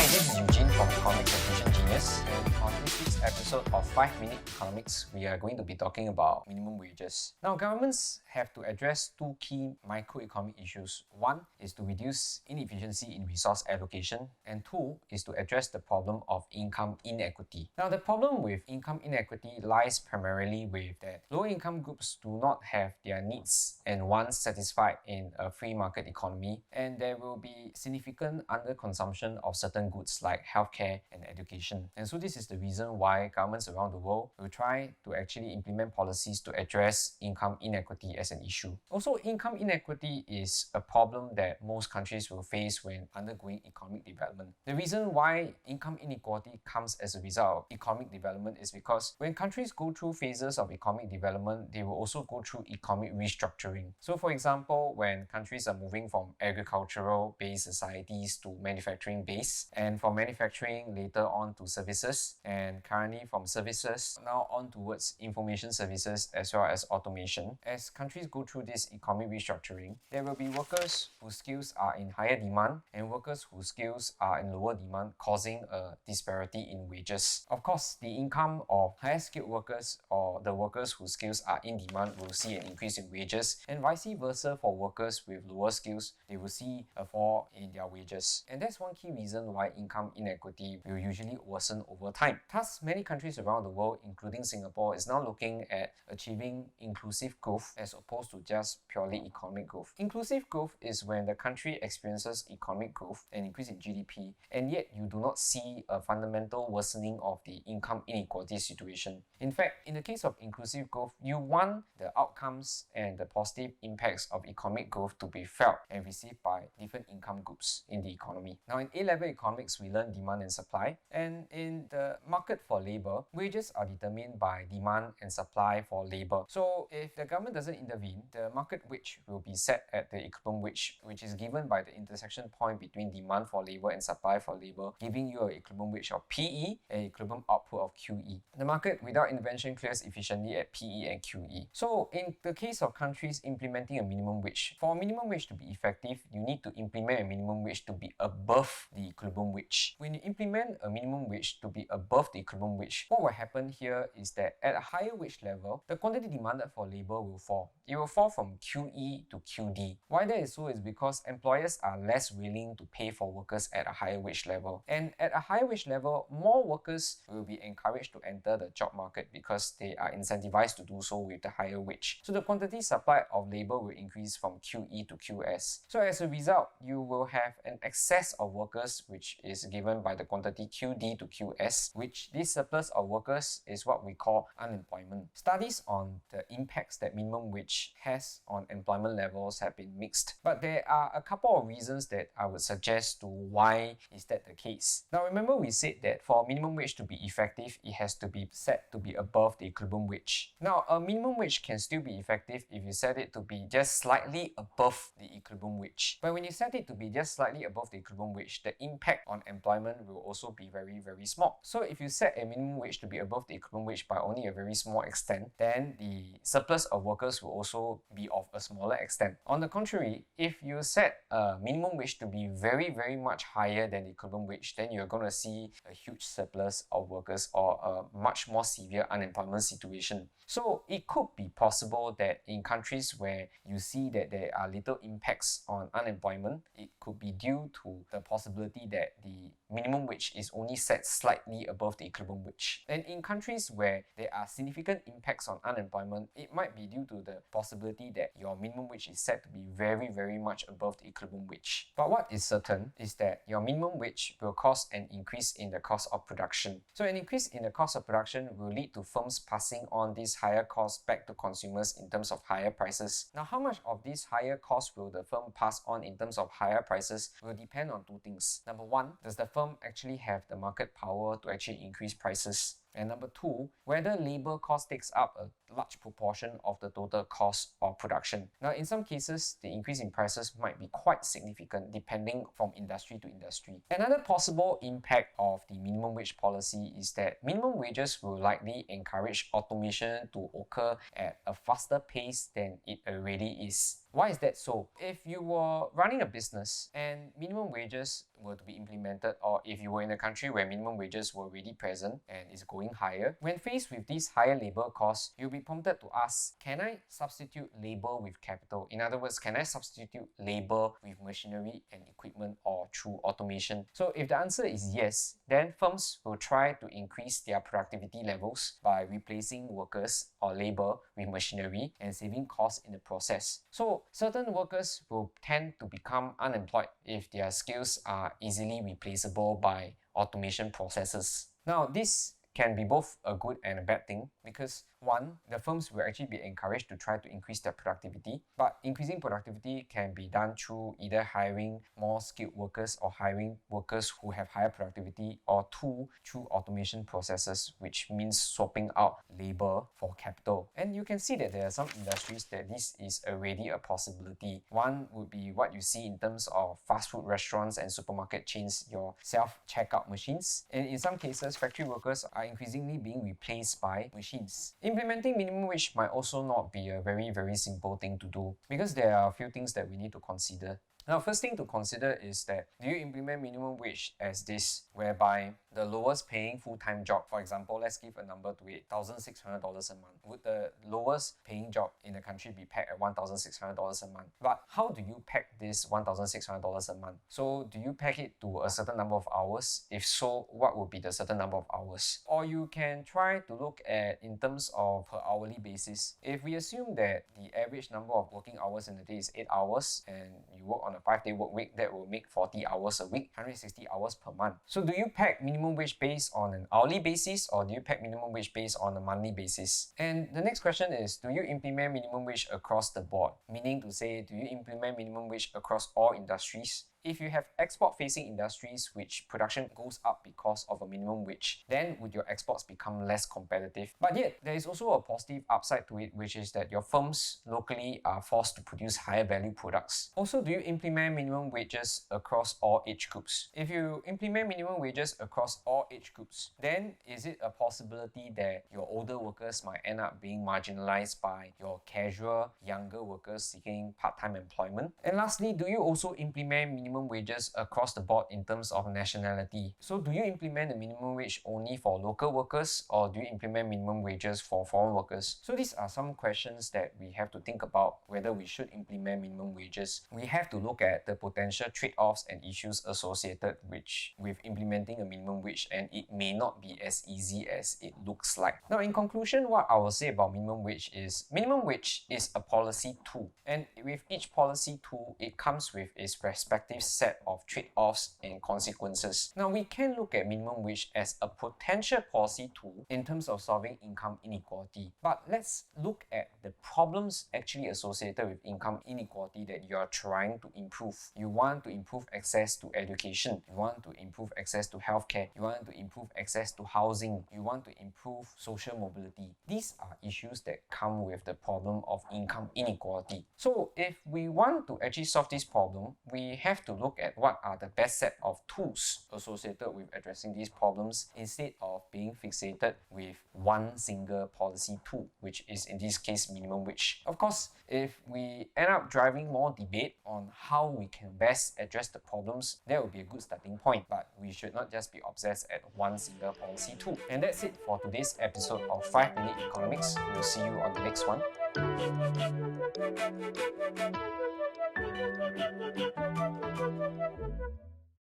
This is Eugene from Economic Execution Genius, and on this week's episode of 5-Minute Economics, we are going to be talking about minimum wages. Now, governments have to address two key microeconomic issues. One is to reduce inefficiency in resource allocation, and two is to address the problem of income inequity. Now, the problem with income inequity lies primarily with that low-income groups do not have their needs and wants satisfied in a free market economy, and there will be significant underconsumption of certain goods like healthcare and education. And so this is the reason why governments around the world will try to actually implement policies to address income inequity as an issue. Also, income inequity is a problem that most countries will face when undergoing economic development. The reason why income inequality comes as a result of economic development is because when countries go through phases of economic development, they will also go through economic restructuring. So for example, when countries are moving from agricultural-based societies to manufacturing-based, and from manufacturing later on to services, and currently from services now on towards information services as well as automation. As countries go through this economic restructuring, there will be workers whose skills are in higher demand and workers whose skills are in lower demand, causing a disparity in wages. Of course, the income of higher skilled workers or the workers whose skills are in demand will see an increase in wages, and vice versa for workers with lower skills, they will see a fall in their wages. And that's one key reason why income inequity will usually worsen over time. Thus, many countries around the world, including Singapore, is now looking at achieving inclusive growth as opposed to just purely economic growth. Inclusive growth is when the country experiences economic growth, an increase in GDP, and yet you do not see a fundamental worsening of the income inequality situation. In fact, in the case of inclusive growth, you want the outcomes and the positive impacts of economic growth to be felt and received by different income groups in the economy. Now, in A-level economics, we learn demand and supply, and in the market for labor, wages are determined by demand and supply for labor. So if the government doesn't intervene, the market wage will be set at the equivalent wage, which is given by the intersection point between demand for labor and supply for labor, giving you an equivalent wage of PE and equivalent output of QE. The market without intervention clears efficiently at PE and QE. So in the case of countries implementing a minimum wage, for a minimum wage to be effective, you need to implement a minimum wage to be above the equivalent wage. When you implement a minimum wage to be above the equivalent wage, what will happen here is that at a higher wage level, the quantity demanded for labor will fall. It will fall from QE to QD. Why that is so is because employers are less willing to pay for workers at a higher wage level. And at a higher wage level, more workers will be encouraged to enter the job market because they are incentivized to do so with the higher wage. So the quantity supply of labor will increase from QE to QS. So as a result, you will have an excess of workers which is given by the quantity QD to QS, which this surplus of workers is what we call unemployment. Studies on the impacts that minimum wage has on employment levels have been mixed, but there are a couple of reasons that I would suggest to why is that the case. Now remember, we said that for minimum wage to be effective, it has to be set to be above the equivalent wage. Now a minimum wage can still be effective if you set it to be just slightly above the equivalent wage. But when you set it to be just slightly above the equivalent wage, the impact on employment will also be very, very small. So if you set a minimum wage to be above the equivalent wage by only a very small extent, then the surplus of workers will also be of a smaller extent. On the contrary, if you set a minimum wage to be very, very much higher than the equivalent wage, then you're going to see a huge surplus of workers or a much more severe unemployment situation. So it could be possible that in countries where you see that there are little impacts on unemployment, it could be due to the possibility that the minimum wage is only set slightly above the equivalent wage. And in countries where there are significant impacts on unemployment, it might be due to the possibility that your minimum wage is set to be very, very much above the equivalent wage. But what is certain is that your minimum wage will cause an increase in the cost of production. So an increase in the cost of production will lead to firms passing on these higher costs back to consumers in terms of higher prices. Now, how much of these higher costs will the firm pass on in terms of higher prices will depend on two things. Number one, does the firm actually have the market power to actually increase prices? And number two, whether labor cost takes up a large proportion of the total cost of production. Now, in some cases, the increase in prices might be quite significant depending from industry to industry. Another possible impact of the minimum wage policy is that minimum wages will likely encourage automation to occur at a faster pace than it already is. Why is that so? If you were running a business and minimum wages were to be implemented, or if you were in a country where minimum wages were already present and is going higher, when faced with these higher labor costs, you'll be prompted to ask, can I substitute labor with capital? In other words, can I substitute labor with machinery and equipment or through automation? So if the answer is yes, then firms will try to increase their productivity levels by replacing workers or labor with machinery and saving costs in the process. So certain workers will tend to become unemployed if their skills are easily replaceable by automation processes. Now, this can be both a good and a bad thing because one, the firms will actually be encouraged to try to increase their productivity, but increasing productivity can be done through either hiring more skilled workers or hiring workers who have higher productivity, or two, through automation processes, which means swapping out labor for capital. And you can see that there are some industries that this is already a possibility. One would be what you see in terms of fast food restaurants and supermarket chains, your self-checkout machines. And in some cases, factory workers are increasingly being replaced by machines. Implementing minimum wage might also not be a very simple thing to do because there are a few things that we need to consider. Now, first thing to consider is that, do you implement minimum wage as this, whereby the lowest paying full-time job, for example, let's give a number to it, $1,600 a month. Would the lowest paying job in the country be pegged at $1,600 a month? But how do you peg this $1,600 a month? So do you peg it to a certain number of hours? If so, what would be the certain number of hours? Or you can try to look at in terms of per hourly basis. If we assume that the average number of working hours in a day is 8 hours and you work on a 5-day work week, that will make 40 hours a week, 160 hours per month. So do you peg minimum wage based on an hourly basis, or do you peg minimum wage based on a monthly basis? And the next question is, do you implement minimum wage across the board? Meaning to say, do you implement minimum wage across all industries? If you have export-facing industries which production goes up because of a minimum wage, then would your exports become less competitive? But yet, there is also a positive upside to it, which is that your firms locally are forced to produce higher value products. Also, do you implement minimum wages across all age groups? If you implement minimum wages across all age groups, then is it a possibility that your older workers might end up being marginalized by your casual, younger workers seeking part-time employment? And lastly, do you also implement minimum wages across the board in terms of nationality? So do you implement the minimum wage only for local workers, or do you implement minimum wages for foreign workers? So these are some questions that we have to think about whether we should implement minimum wages. We have to look at the potential trade-offs and issues associated with implementing a minimum wage, and it may not be as easy as it looks like. Now, in conclusion, what I will say about minimum wage is a policy tool, and with each policy tool, it comes with its respective set of trade-offs and consequences. Now, we can look at minimum wage as a potential policy tool in terms of solving income inequality. But let's look at the problems actually associated with income inequality that you are trying to improve. You want to improve access to education. You want to improve access to healthcare. You want to improve access to housing. You want to improve social mobility. These are issues that come with the problem of income inequality. So if we want to actually solve this problem, we have to look at what are the best set of tools associated with addressing these problems instead of being fixated with one single policy tool, which is in this case minimum wage. Of course, if we end up driving more debate on how we can best address the problems, that would be a good starting point, but we should not just be obsessed at one single policy tool. And that's it for today's episode of 5-Minute Economics. We'll see you on the next one.